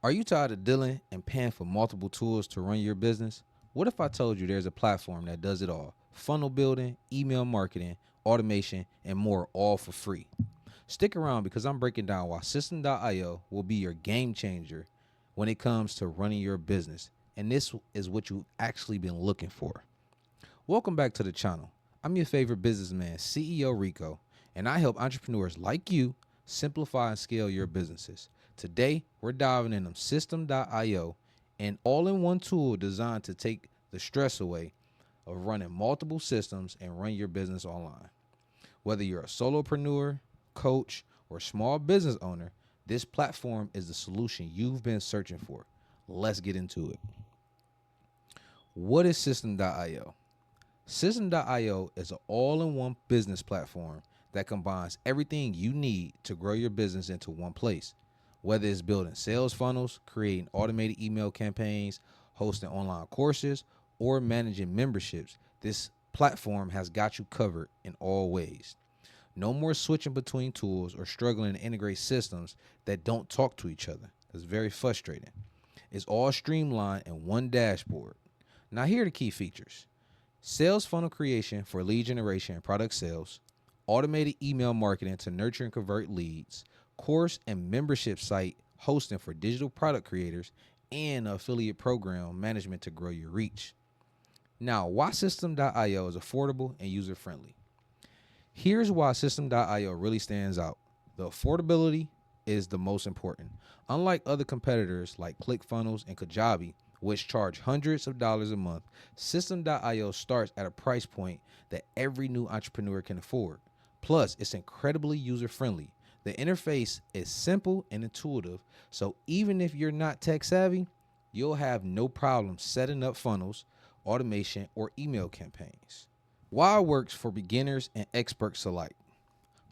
Are you tired of dealing and paying for multiple tools to run your business? What if I told you there's a platform that does it all? Funnel building, email marketing, automation, and more, all for free. Stick around because I'm breaking down why System.io will be your game changer when it comes to running your business. And this is what you've actually been looking for. Welcome back to the channel. I'm your favorite businessman, CEO Rico, and I help entrepreneurs like you simplify and scale your businesses. Today, we're diving into System.io, an all-in-one tool designed to take the stress away of running multiple systems and run your business online. Whether you're a solopreneur, coach, or small business owner, this platform is the solution you've been searching for. Let's get into it. What is System.io? System.io is an all-in-one business platform that combines everything you need to grow your business into one place. Whether it's building sales funnels, creating automated email campaigns, hosting online courses, or managing memberships, this platform has got you covered in all ways. No more switching between tools or struggling to integrate systems that don't talk to each other. It's very frustrating. It's all streamlined in one dashboard. Now, here are the key features: sales funnel creation for lead generation and product sales, automated email marketing to nurture and convert leads, course and membership site hosting for digital product creators, and affiliate program management to grow your reach. Now, why System.io is affordable and user friendly? Here's why System.io really stands out. The affordability is the most important. Unlike other competitors like ClickFunnels and Kajabi, which charge hundreds of dollars a month, System.io starts at a price point that every new entrepreneur can afford. Plus, it's incredibly user-friendly. The interface is simple and intuitive, so even if you're not tech savvy, you'll have no problem setting up funnels, automation, or email campaigns. Why it works for beginners and experts alike.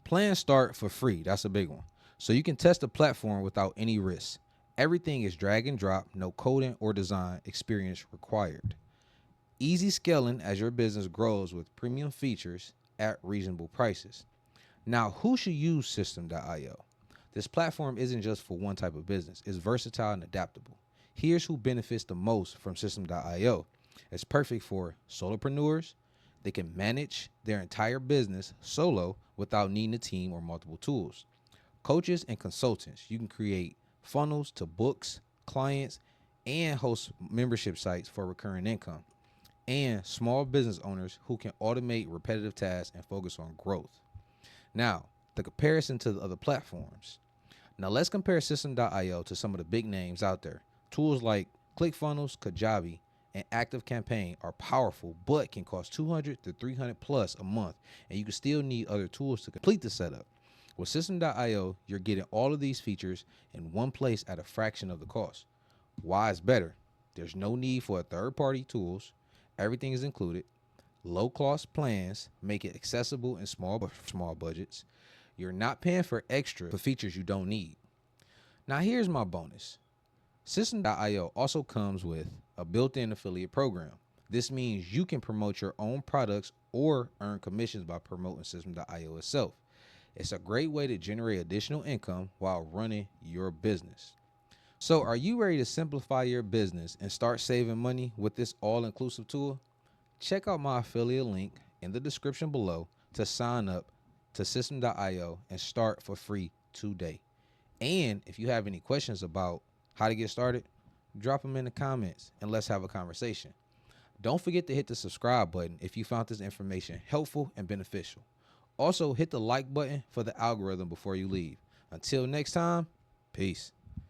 Plans start for free. That's a big one. So you can test the platform without any risk. Everything is drag and drop, no coding or design experience required. Easy scaling as your business grows with premium features at reasonable prices. Now, who should use System.io? This platform isn't just for one type of business. It's versatile and adaptable. Here's who benefits the most from System.io. It's perfect for solopreneurs. They can manage their entire business solo without needing a team or multiple tools. Coaches and consultants, you can create funnels to books, clients, and host membership sites for recurring income. And small business owners who can automate repetitive tasks and focus on growth. Now, the comparison to the other platforms. Now, let's compare System.io to some of the big names out there. Tools like ClickFunnels, Kajabi, and ActiveCampaign are powerful, but can cost $200 to $300 plus a month, and you can still need other tools to complete the setup. With System.io, you're getting all of these features in one place at a fraction of the cost. Why it's better? There's no need for third-party tools. Everything is included. Low-cost plans make it accessible in small budgets. You're not paying for extra for features you don't need. Now, here's my bonus. System.io also comes with a built-in affiliate program. This means you can promote your own products or earn commissions by promoting System.io itself. It's a great way to generate additional income while running your business. So, are you ready to simplify your business and start saving money with this all-inclusive tool? Check out my affiliate link in the description below to sign up to System.io and start for free today. And if you have any questions about how to get started, drop them in the comments and let's have a conversation. Don't forget to hit the subscribe button if you found this information helpful and beneficial. Also, hit the like button for the algorithm before you leave. Until next time, peace.